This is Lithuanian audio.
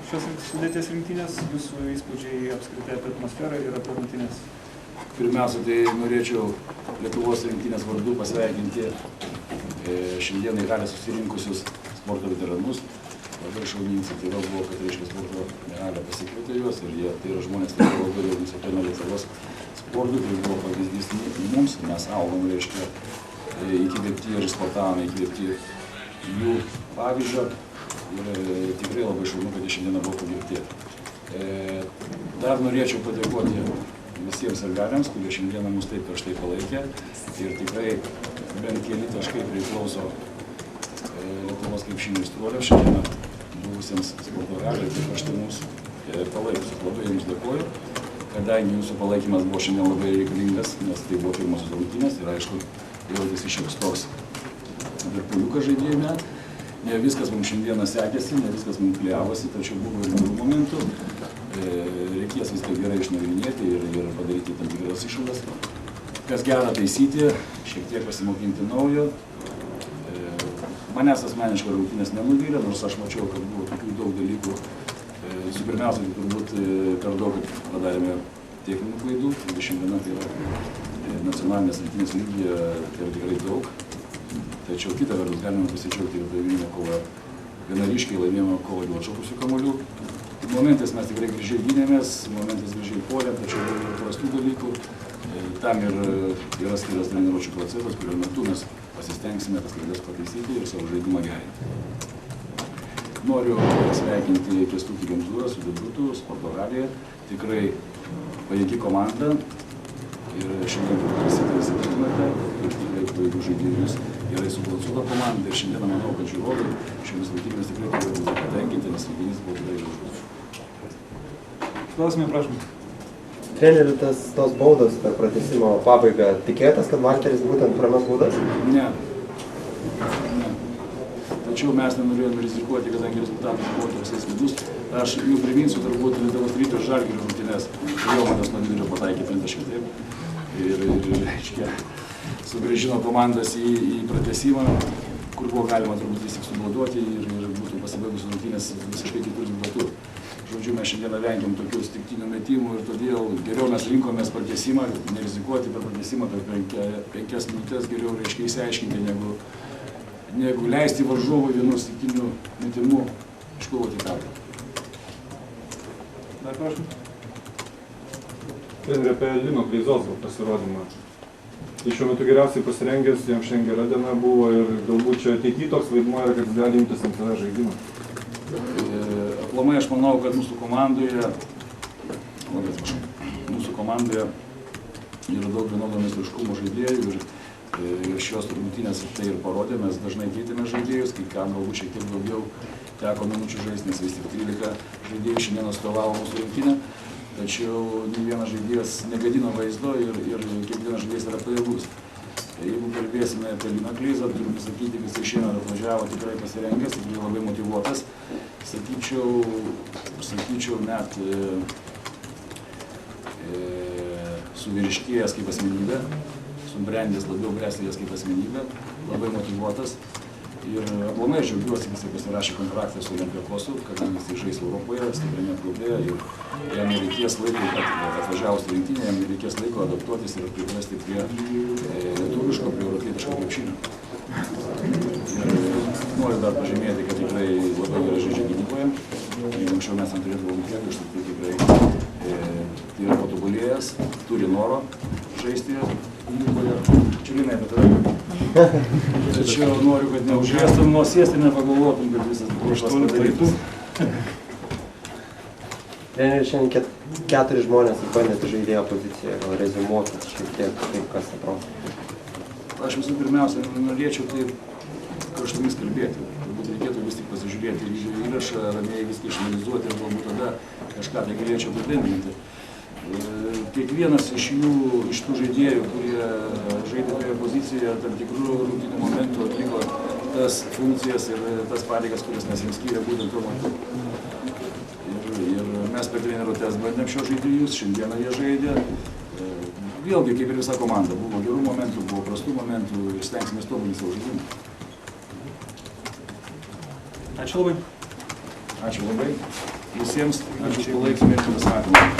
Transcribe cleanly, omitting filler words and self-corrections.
šios sudėties rinktinės, jūsų įspūdžiai apskritai apie atmosferą ir apie rungtynes? Pirmiausia, tai norėčiau Lietuvos rinktinės vardu pasveikinti šiandieną į halę susirinkusius sporto veteranus. Labai šauni iniciatyva buvo, kad reiškia sporto halę pasikvietė juos ir tai yra žmonės, tai yra labai daug nusipelnę Lietuvos sportui, tai buvo pavyzdys mums, mes augom, reiškia, įkvėpti ir sportavome, įkvėpti jų pavyzdžio ir tikrai labai šaunu, kad jie šiandieną buvo pagirdėti. Dar norėčiau padėkoti visiems sirgaliams, kurie šiandieną mus taip karštai palaikė ir tikrai bent keli taškai priklauso Lietuvos krepšinio istorijos šiandieną buvusiems sporto halėje, taip aš tai mus palaikysiu. Labai jums dėkoju, kadangi jūsų palaikymas buvo šiandien labai reikalingas, nes tai buvo pirmosios rungtynės ir aišku, jautėsi šioks toks virpuliukas žaidėjime. Ne viskas mums šiandieną sekėsi, ne viskas mums kliavosi, tačiau buvo ir gerų momentų. Reikės viską gerai išnagrinėti ir padaryti tam tikras išvadas. Kas gera taisyti, šiek tiek pasimokinti naujo. Manęs asmeniškai rungtynės nenuvylė, nors aš mačiau, kad buvo tokių daug dalykų. Visų pirmiausia, turbūt per daug padarėme techninių klaidų, 21 tai yra nacionalinės rinktinės lygyje, tai yra tikrai daug. Tačiau kitą vertus galime pasidžiaugti ir laimėjome kovą, gana ryškiai laimėjome kovą dėl atšokusių kamuolių. Momentais mes tikrai gražiai gynėmės, momentais gražiai puolėm, tačiau buvo prastų dalykų. Tam ir yra skirtas treniruočių procesas, kurio metu mes pasistengsime tas klaidas pataisyti ir savo žaidimą gerinti. Noriu pasveikinti Kęstutį Genzūrą su debiutu sporto halėje. Tikrai pajėgi komanda ir šiandien įsitikrinate, ir tikrai pajėgių žaidėjus gerai subalansuota komanda ir šiandien manau, kad žiūrovai šiomis rungtynėmis tikrai turėtų būti patenkinti, nes rungtynės buvo tikrai gražus. Klausimai, prašom. Treneri, tos baudos per pratęsimo pabaigą, tikėjotės, kad Valteris būtent prames baudas? Ne. Tačiau mes nenorėjome rizikuoti, kadangi rezultatas buvo toks slidus. Aš jau priminsiu, turbūt Lietuvos Ryto ir Žalgirio rungtynes, Jomanas nuo vidurio pataikė 30 taip. Ir reiškia, sugrąžino komandas į pratęsimą, kur buvo galima turbūt vis tik subauduoti ir būtų pasibaigus rungtynės visiškai kitų rezultatų. Žodžiu, mes šiandieną vengiam tokių stiktinių metimų ir todėl geriau mes rinkomės pratęsimą, nerizikuoti per pratęsimą per 5 minutės, geriau reiškia įsiaiškinti, negu leisti varžovui vienu stiktiniu metimu iškovoti pergalę. Dar prašom. Treneri, apie Lino Kleizos pasirodymą. Tai šiuo metu geriausiai pasirengęs, jam šiandien gera diena buvo ir galbūt čia ateityje toks vaidmuo yra, kad jis gali imtis ant savęs žaidimą. Aplamai aš manau, kad mūsų komandoje yra daug vienodo meistriškumo žaidėjų ir šios rungtynės tai ir parodė, mes dažnai keitėme žaidėjus, kai kam galbūt šiek tiek daugiau teko minučių žaisti, nes vis tik 13 žaidėjų šiandien atstovavo mūsų rinktinę, tačiau nei vienas žaidėjas negadino vaizdo ir kiekvienas žaidėjas yra pajėgus. Jeigu kalbėsime apie Liną Kleizą, turim pasakyti, kad jis šiandien atvažiavo tikrai pasirengęs, tikrai labai motyvuotas. Sakyčiau net suvyriškėjęs kaip asmenybė, subrendęs labiau bręstelėjęs kaip asmenybė, labai motyvuotas. Ir aplamai aš džiaugiuosi, kad jis pasirašė kontraktą su Olympiakosu, kadangi jis žais Europoje, stipriame klube ir jam nereikės laiko, kad atvažiavus į rinktinę, jam nereikės laiko adaptuotis ir priprasti prie lietuviško, prie europietiško krepšinio. Ir noriu dar pažymėti, kad tikrai labai gerai žaidžia gynyboje. Jeigu anksčiau mes neturėtuvom priekaištų, tai tikrai yra patobulėjęs, turi noro žaisti gynyboje. Čiulinai apie tave. Tačiau noriu, kad neužvėstum nosies ir nepagalvotum, kad visas buvo padarytas. Treneri, šiandien 4 žmonės išbandėte žaidėjo poziciją, gal reziumuokit šiek tiek, kaip kas atrodo. Aš visų pirmiausia norėčiau taip karštomis kalbėti. Turbūt reikėtų vis tik pasižiūrėti įrašą, ramiai viską išanalizuoti ir galbūt tada kažką tai galėčiau apibendrinti. Kiekvienas iš tų žaidėjų, kurie žaidė toje pozicijoje, tam tikrų rungtynių momentų atliko tas funkcijas ir tas pareigas, kurias mes jiems skyrė būtent tuo metu. Ir mes per treniruotes bandėm šios žaidėjus, šiandieną jie žaidė. Vėlgi, kaip ir visa komanda, buvo gerų momentų, buvo prastų momentų ir stengsimės tobulinti savo žaidimą. Ačiū labai. Ačiū labai. visiems, ačiū už palaikymą ir pasimatymą.